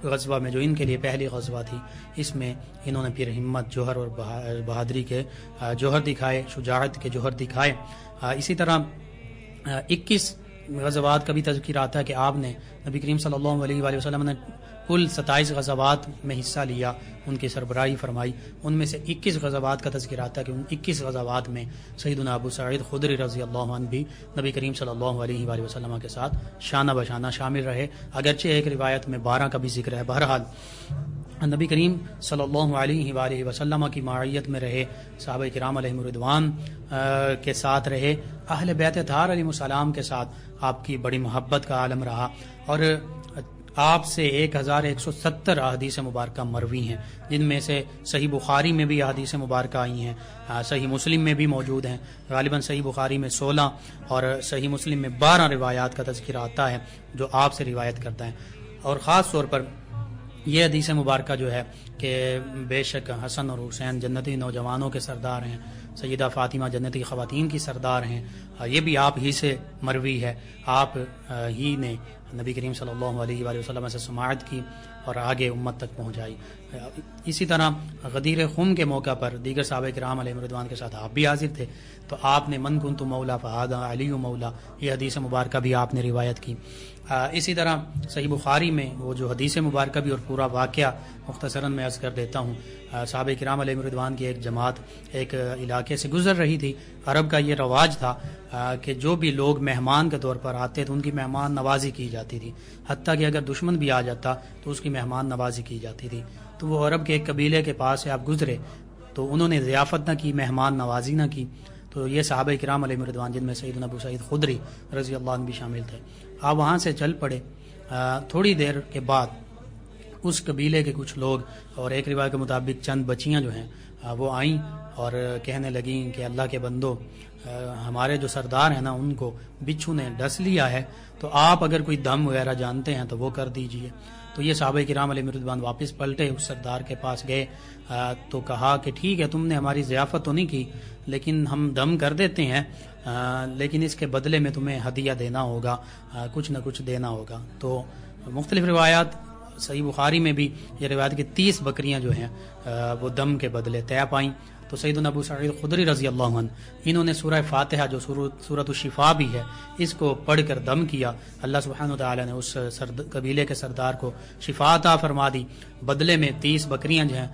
غزوہ میں جو ان کے لیے پہلی غزوہ تھی، اس میں انہوں نے پھر ہمت، جوہر اور بہادری کے جوہر دکھائے، شجاعت کے جوہر دکھائے۔ اسی طرح 21 غزوات کا بھی تذکر آتا ہے کہ آپ نے، نبی کریم صلی اللہ علیہ وآلہ وسلم نے کل 27 غزوات میں حصہ لیا، ان کی سربراہی فرمائی، ان میں سے 21 غزوات کا تذکر آتا ہے کہ ان 21 غزوات میں سیدنا ابو سعید خدری رضی اللہ عنہ بھی نبی کریم صلی اللہ علیہ وآلہ وسلم کے ساتھ شانہ بشانہ شامل رہے، اگرچہ ایک روایت میں 12 کا بھی ذکر ہے۔ بہرحال نبی کریم صلی اللہ علیہ وآلہ وسلم کی معیت میں رہے، صحابہ کرام علیہ رضوان کے ساتھ رہے، اہل بیت اطہار علیہ السلام کے ساتھ آپ کی بڑی محبت کا عالم رہا، اور آپ سے 1170 احادیث مبارکہ مروی ہیں، جن میں سے صحیح بخاری میں بھی احادیث مبارکہ آئی ہیں، صحیح مسلم میں بھی موجود ہیں، غالباً صحیح بخاری میں 16 اور صحیح مسلم میں 12 روایات کا تذکر آتا ہے جو آپ سے روایت کرتا ہے۔ اور خاص طور پر یہ حدیث مبارکہ جو ہے کہ بے شک حسن اور حسین جنتی نوجوانوں کے سردار ہیں، سیدہ فاطمہ جنتی خواتین کی سردار ہیں، یہ بھی آپ ہی سے مروی ہے، آپ ہی نے نبی کریم صلی اللہ علیہ وآلہ وسلم سے سماعت کی اور آگے امت تک پہنچائی۔ اسی طرح غدیر خم کے موقع پر دیگر صحابہ کرام علیہ رضوان کے ساتھ آپ بھی حاضر تھے، تو آپ نے من کنت مولا فہذا علی مولا، یہ حدیث مبارکہ بھی آپ نے روایت کی۔ اسی طرح صحیح بخاری میں وہ جو حدیث مبارکہ بھی اور پورا واقعہ مختصراً میں عرض کر دیتا ہوں۔ صحابہ کرام علیہ رضوان کی ایک جماعت ایک علاقے سے گزر رہی تھی، عرب کا یہ رواج تھا کہ جو بھی لوگ مہمان کے طور پر آتے تو ان کی مہمان نوازی کی جاتی تھی، حتیٰ کہ اگر دشمن بھی آ جاتا تو اس کی مہمان نوازی کی جاتی تھی۔ تو وہ عرب کے ایک قبیلے کے پاس سے آپ گزرے تو انہوں نے ضیافت نہ کی، مہمان نوازی نہ کی، تو یہ صحابہ کرام علیہ رضوان جن میں سیدنا ابو سعید خدری رضی اللہ عنہ بھی شامل تھے، آپ وہاں سے چل پڑے۔ تھوڑی دیر کے بعد اس قبیلے کے کچھ لوگ اور ایک روایت کے مطابق چند بچیاں جو ہیں وہ آئیں اور کہنے لگیں کہ اللہ کے بندو، ہمارے جو سردار ہیں نا ان کو بچھو نے ڈس لیا ہے، تو آپ اگر کوئی دم وغیرہ جانتے ہیں تو وہ کر دیجئے۔ تو یہ صحابہ کرام علیہ رضوان واپس پلٹے، اس سردار کے پاس گئے تو کہا کہ ٹھیک ہے، تم نے ہماری ضیافت تو نہیں کی لیکن ہم دم کر دیتے ہیں، لیکن اس کے بدلے میں تمہیں ہدیہ دینا ہوگا، کچھ نہ کچھ دینا ہوگا۔ تو مختلف روایات، صحیح بخاری میں بھی یہ روایت کہ 30 بکریاں جو ہیں وہ دم کے بدلے طے پائیں۔ تو سیدنا ابو سعید خدری رضی اللہ عنہ انہوں نے سورہ فاتحہ جو سورۃ الشفاء بھی ہے اس کو پڑھ کر دم کیا، اللہ سبحانہ وتعالی نے اس قبیلے کے سردار کو شفا عطا فرما دی، بدلے میں 30 بکریاں جو ہیں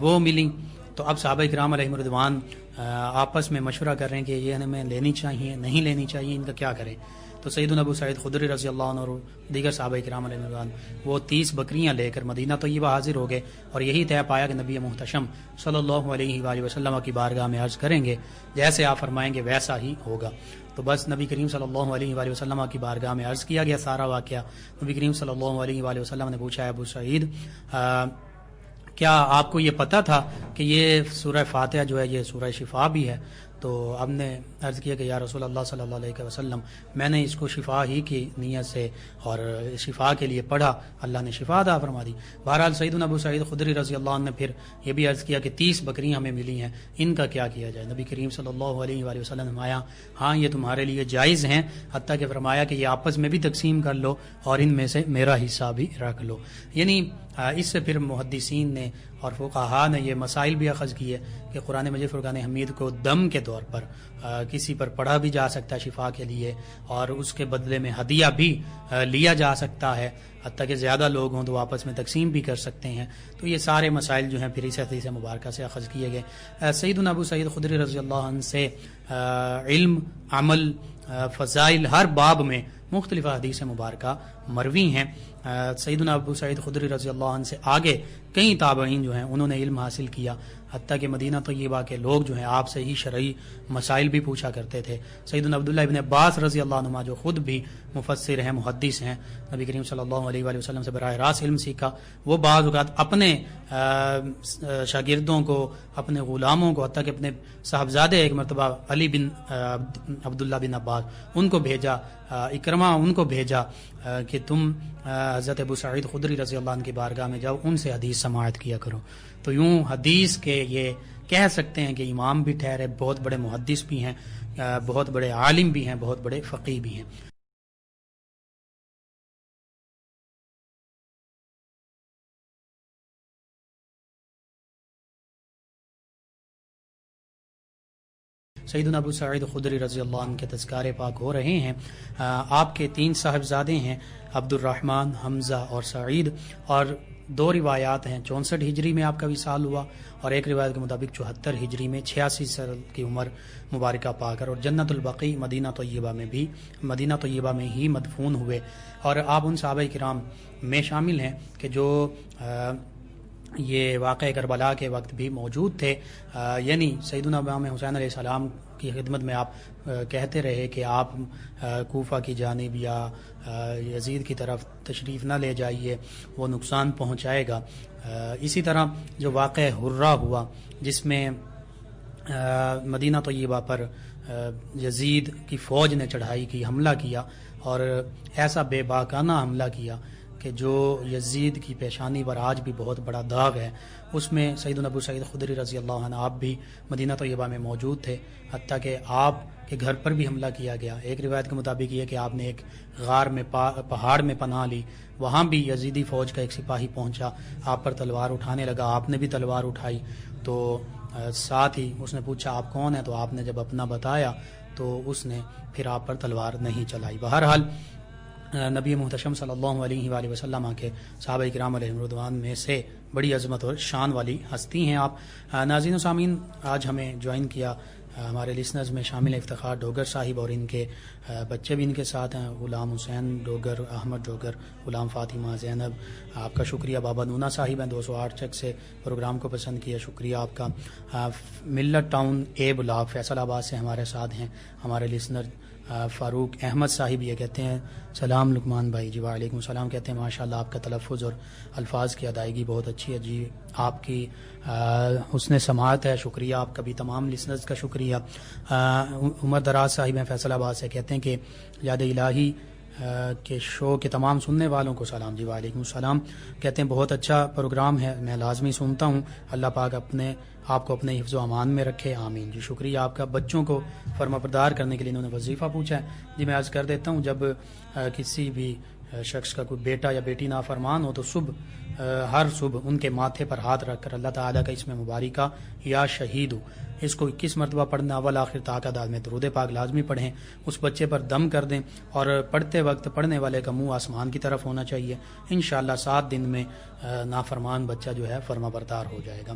وہ ملیں۔ تو اب صحابہ کرام علیہ رضوان آپس میں مشورہ کر رہے ہیں کہ یہ ہمیں لینی چاہیے نہیں لینی چاہیے، ان کا کیا کریں۔ تو سیدنا ابو سعید خدری رضی اللہ عنہ اور دیگر صحابہ کرام علیہ رضوان وہ 30 بکریاں لے کر مدینہ طیبہ حاضر ہو گئے، اور یہی طے پایا کہ نبی محتشم صلی اللہ علیہ وآلہ وسلم کی بارگاہ میں عرض کریں گے، جیسے آپ فرمائیں گے ویسا ہی ہوگا۔ تو بس نبی کریم صلی اللہ علیہ وآلہ وسلم کی بارگاہ میں عرض کیا گیا سارا واقعہ۔ نبی کریم صلی اللہ علیہ وآلہ وسلم نے پوچھا، ابو سعید کیا آپ کو یہ پتہ تھا کہ یہ سورہ فاتحہ جو ہے یہ سورہ شفا بھی ہے؟ تو اب نے عرض کیا کہ یا رسول اللہ صلی اللہ علیہ وسلم، میں نے اس کو شفا ہی کی نیت سے اور شفا کے لیے پڑھا، اللہ نے شفا عطا فرما دی۔ بہرحال سیدنا ابو سعید خدری رضی اللہ عنہ نے پھر یہ بھی عرض کیا کہ 30 بکریاں ہمیں ملی ہیں، ان کا کیا کیا جائے؟ نبی کریم صلی اللہ علیہ وآلہ وسلم نے فرمایا ہاں یہ تمہارے لیے جائز ہیں، حتیٰ کہ فرمایا کہ یہ آپس میں بھی تقسیم کر لو اور ان میں سے میرا حصہ بھی رکھ لو۔ یعنی اس سے پھر محدثین نے اور فقہا نے یہ مسائل بھی اخذ کیے کہ قرآن مجید فرقان حمید کو دم کے طور پر کسی پر پڑھا بھی جا سکتا ہے شفا کے لیے، اور اس کے بدلے میں ہدیہ بھی لیا جا سکتا ہے، حتیٰ کہ زیادہ لوگ ہوں تو آپس میں تقسیم بھی کر سکتے ہیں۔ تو یہ سارے مسائل جو ہیں پھر اس حدیث مبارکہ سے اخذ کیے گئے۔ سیدنا ابو سعید خدری رضی اللہ عنہ سے علم، عمل، فضائل ہر باب میں مختلف حدیث مبارکہ مروی ہیں۔ سیدنا ابو سعید خدری رضی اللہ عنہ سے آگے کئی تابعین جو ہیں انہوں نے علم حاصل کیا، حتیٰ کہ مدینہ طیبہ کے لوگ جو ہیں آپ سے ہی شرعی مسائل بھی پوچھا کرتے تھے۔ سیدنا عبداللہ ابن عباس رضی اللہ عنہ جو خود بھی مفسر ہیں، محدث ہیں، نبی کریم صلی اللہ علیہ وآلہ وسلم سے براہ راست علم سیکھا، وہ بعض اوقات اپنے شاگردوں کو، اپنے غلاموں کو، حتیٰ کہ اپنے صاحبزادے ایک مرتبہ علی بن عبداللہ بن عباس ان کو بھیجا، اکرمہ ان کو بھیجا کہ تم حضرت ابو سعید خدری رضی اللہ عنہ کی بارگاہ میں جاؤ، ان سے حدیث سماعت کیا کرو۔ تو یوں حدیث کے یہ کہہ سکتے ہیں کہ امام بھی ٹھہرے، بہت بڑے محدث بھی ہیں، بہت بڑے عالم بھی ہیں، بہت بڑے فقیہ بھی ہیں۔ سیدنا ابو سعید خدری رضی اللہ عنہ کے تذکارے پاک ہو رہے ہیں۔ آپ کے 3 صاحبزادے ہیں، عبد الرحمن، حمزہ اور سعید، اور 2 روایات ہیں، 64 ہجری میں آپ کا وصال ہوا، اور ایک روایت کے مطابق 74 ہجری میں 86 سال کی عمر مبارکہ پا کر، اور جنت البقیع مدینہ طیبہ میں ہی مدفون ہوئے۔ اور آپ ان صحابہ کرام میں شامل ہیں کہ جو یہ واقعہ کربلا کے وقت بھی موجود تھے، یعنی سیدنا امام حسین علیہ السلام کی خدمت میں آپ کہتے رہے کہ آپ کوفہ کی جانب یا یزید کی طرف تشریف نہ لے جائیے، وہ نقصان پہنچائے گا۔ اسی طرح جو واقعہ حرہ ہوا جس میں مدینہ طیبہ پر یزید کی فوج نے چڑھائی کی، حملہ کیا، اور ایسا بے باکانہ حملہ کیا کہ جو یزید کی پیشانی پر آج بھی بہت بڑا داغ ہے، اس میں سیدنا ابو سعید خدری رضی اللہ عنہ آپ بھی مدینہ طیبہ میں موجود تھے، حتیٰ کہ آپ کے گھر پر بھی حملہ کیا گیا۔ ایک روایت کے مطابق یہ کہ آپ نے ایک غار میں پہاڑ میں پناہ لی، وہاں بھی یزیدی فوج کا ایک سپاہی پہنچا، آپ پر تلوار اٹھانے لگا، آپ نے بھی تلوار اٹھائی، تو ساتھ ہی اس نے پوچھا آپ کون ہیں، تو آپ نے جب اپنا بتایا تو اس نے پھر آپ پر تلوار نہیں چلائی۔ بہرحال نبی محتشم صلی اللہ علیہ وآلہ وسلم کے صحابہ کرام علیہم رضوان میں سے بڑی عظمت اور شان والی ہستی ہیں آپ۔ ناظرین و سامعین، آج ہمیں جوائن کیا ہمارے لسنرز میں شامل افتخار ڈوگر صاحب، اور ان کے بچے بھی ان کے ساتھ ہیں، غلام حسین ڈوگر، احمد ڈوگر، غلام فاطمہ، زینب۔ آپ کا شکریہ۔ بابا نونا صاحب ہیں 208 چک سے، پروگرام کو پسند کیا، شکریہ آپ کا۔ ملت ٹاؤن اے بلاک فیصل آباد سے ہمارے ساتھ ہیں ہمارے لسنر فاروق احمد صاحب، یہ کہتے ہیں سلام لقمان بھائی، جی وعلیکم السلام، کہتے ہیں ماشاءاللہ آپ کا تلفظ اور الفاظ کی ادائیگی بہت اچھی ہے، جی آپ کی حسن سماعت ہے، شکریہ آپ کا بھی، تمام لسنرز کا شکریہ۔ عمر دراز صاحب ہیں فیصل آباد سے، کہتے ہیں کہ یاد الہی کے شو کے تمام سننے والوں کو سلام، جی وعلیکم السلام، کہتے ہیں بہت اچھا پروگرام ہے، میں لازمی سنتا ہوں، اللہ پاک آپ کو اپنے حفظ و امان میں رکھے، آمین، جی شکریہ آپ کا۔ بچوں کو فرما بردار کرنے کے لیے انہوں نے وظیفہ پوچھا ہے، جی میں عرض کر دیتا ہوں، جب کسی بھی شخص کا کوئی بیٹا یا بیٹی نافرمان ہو تو ہر صبح ان کے ماتھے پر ہاتھ رکھ کر اللہ تعالیٰ کا اسم مبارکہ یا شہید ہو، اس کو 21 مرتبہ پڑھنا، اول آخر تعداد میں درود پاک لازمی پڑھیں، اس بچے پر دم کر دیں، اور پڑھتے وقت پڑھنے والے کا منہ آسمان کی طرف ہونا چاہیے، انشاءاللہ 7 دن میں نافرمان بچہ جو ہے فرما بردار ہو جائے گا۔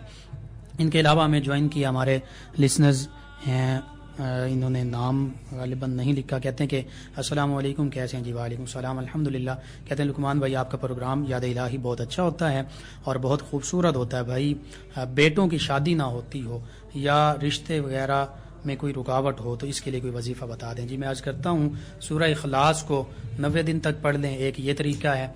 ان کے علاوہ ہمیں جوائن کیا ہمارے لسنرز ہیں، انہوں نے نام غالباً نہیں لکھا، کہتے ہیں کہ السلام علیکم، کیسے ہیں، جی وعلیکم السلام الحمدللہ، کہتے ہیں لقمان بھائی آپ کا پروگرام یاد الہی بہت اچھا ہوتا ہے اور بہت خوبصورت ہوتا ہے، بھائی بیٹوں کی شادی نہ ہوتی ہو یا رشتے وغیرہ میں کوئی رکاوٹ ہو تو اس کے لیے کوئی وظیفہ بتا دیں۔ جی میں عرض کرتا ہوں سورہ اخلاص کو 90 دن تک پڑھ لیں، ایک یہ طریقہ ہے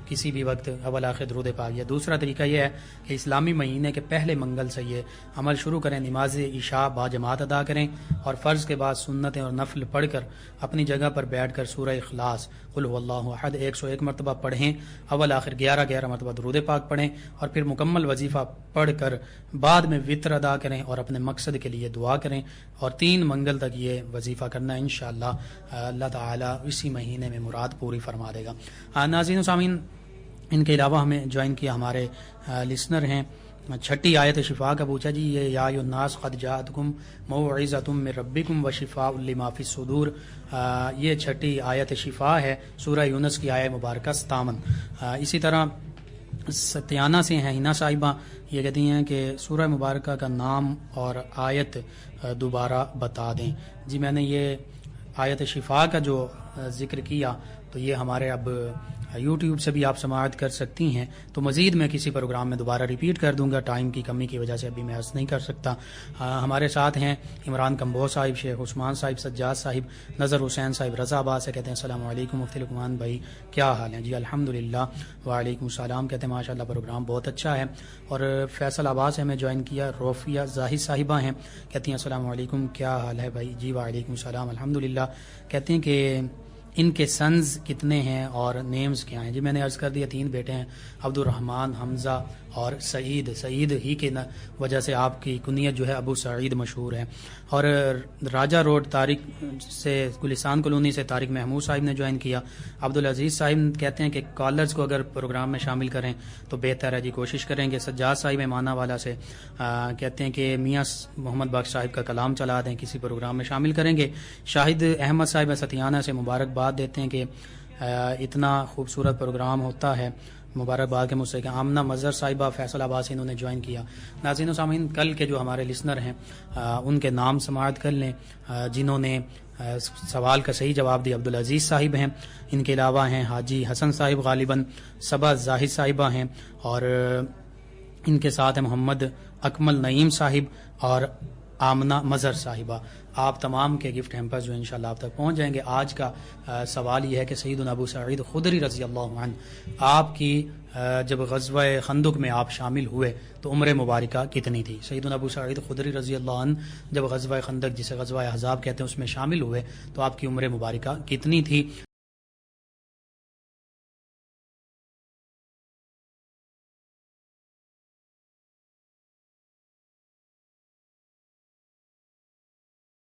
کسی بھی وقت اول آخر درود پاک، یا دوسرا طریقہ یہ ہے کہ اسلامی مہینے کے پہلے منگل سے یہ عمل شروع کریں، نماز عشاء با جماعت ادا کریں اور فرض کے بعد سنتیں اور نفل پڑھ کر اپنی جگہ پر بیٹھ کر سورہ اخلاص قل هو اللہ احد 101 مرتبہ پڑھیں، اول آخر 11 مرتبہ درود پاک پڑھیں، اور پھر مکمل وظیفہ پڑھ کر بعد میں وطر ادا کریں اور اپنے مقصد کے لیے دعا کریں، اور 3 منگل تک یہ وظیفہ کرنا ہے، انشاءاللہ اللہ تعالی اسی مہینے میں مراد پوری فرما دے گا۔ ناظرین و سامعین، ان کے علاوہ ہمیں جوائن کیا ہمارے لسنر ہیں، چھٹی آیت شفا کا پوچھا جی، یہ یا ایھا الناس قد جاءتکم موعظۃ من ربکم وشفاء لما فی الصدور، یہ چھٹی آیت شفا ہے سورہ یونس کی آیت مبارکہ 57۔ اسی طرح ستیانہ سے ہیں ہینا صاحبہ، یہ کہتی ہیں کہ سورہ مبارکہ کا نام اور آیت دوبارہ بتا دیں۔ جی میں نے یہ آیت شفا کا جو ذکر کیا تو یہ ہمارے اب یوٹیوب سے بھی آپ سماعت کر سکتی ہیں، تو مزید میں کسی پروگرام میں دوبارہ ریپیٹ کر دوں گا، ٹائم کی کمی کی وجہ سے ابھی میں عرض نہیں کر سکتا۔ ہمارے ساتھ ہیں عمران کمبوز صاحب، شیخ عثمان صاحب، سجاد صاحب، نظر حسین صاحب رضا آباد سے، کہتے ہیں السلام علیکم مفتی لقمان بھائی کیا حال ہیں؟ جی الحمدللہ وعلیکم السلام، کہتے ہیں ماشاءاللہ پروگرام بہت اچھا ہے۔ اور فیصل آباد سے ہمیں جوائن کیا روفیہ زاہد صاحبہ ہیں، کہتی ہیں السلام علیکم کیا حال ہے بھائی؟ جی وعلیکم السلام الحمدللہ، کہتے ہیں کہ ان کے سنز کتنے ہیں اور نیمز کیا ہیں؟ جی میں نے عرض کر دیا 3 بیٹے ہیں، عبد الرحمن، حمزہ اور سعید ہی کے وجہ سے آپ کی کنیت جو ہے ابو سعید مشہور ہے۔ اور راجہ روڈ طارق سے، گلستان کالونی سے طارق محمود صاحب نے جوائن کیا۔ عبدالعزیز صاحب کہتے ہیں کہ کالرز کو اگر پروگرام میں شامل کریں تو بہتر ہے، جی کوشش کریں گے۔ سجاد صاحب امانہ والا سے کہتے ہیں کہ میاں محمد بخش صاحب کا کلام چلا دیں، کسی پروگرام میں شامل کریں گے۔ شاہد احمد صاحب ستیانہ سے مبارکباد دیتے ہیں کہ اتنا خوبصورت پروگرام ہوتا ہے، مبارکباد کے مجھ سے کہ آمنہ مظہر صاحبہ فیصل آباد سے انہوں نے جوائن کیا۔ ناظرین و سامعین، کل کے جو ہمارے لسنر ہیں ان کے نام سماعت کر لیں جنہوں نے سوال کا صحیح جواب دیا۔ عبدالعزیز صاحب ہیں، ان کے علاوہ ہیں حاجی حسن صاحب غالباً، صبا زاہد صاحبہ ہیں، اور ان کے ساتھ ہیں محمد اکمل نعیم صاحب اور آمنہ مظہر صاحبہ۔ آپ تمام کے گفٹ ہیمپرز جو انشاءاللہ آپ تک پہنچ جائیں گے۔ آج کا سوال یہ ہے کہ سیدنا ابو سعید خدری رضی اللہ عنہ، آپ کی جب غزوہ خندق میں آپ شامل ہوئے تو عمر مبارکہ کتنی تھی؟ سیدنا ابو سعید خدری رضی اللہ عنہ جب غزوہ خندق، جسے غزوہ احزاب کہتے ہیں، اس میں شامل ہوئے تو آپ کی عمر مبارکہ کتنی تھی؟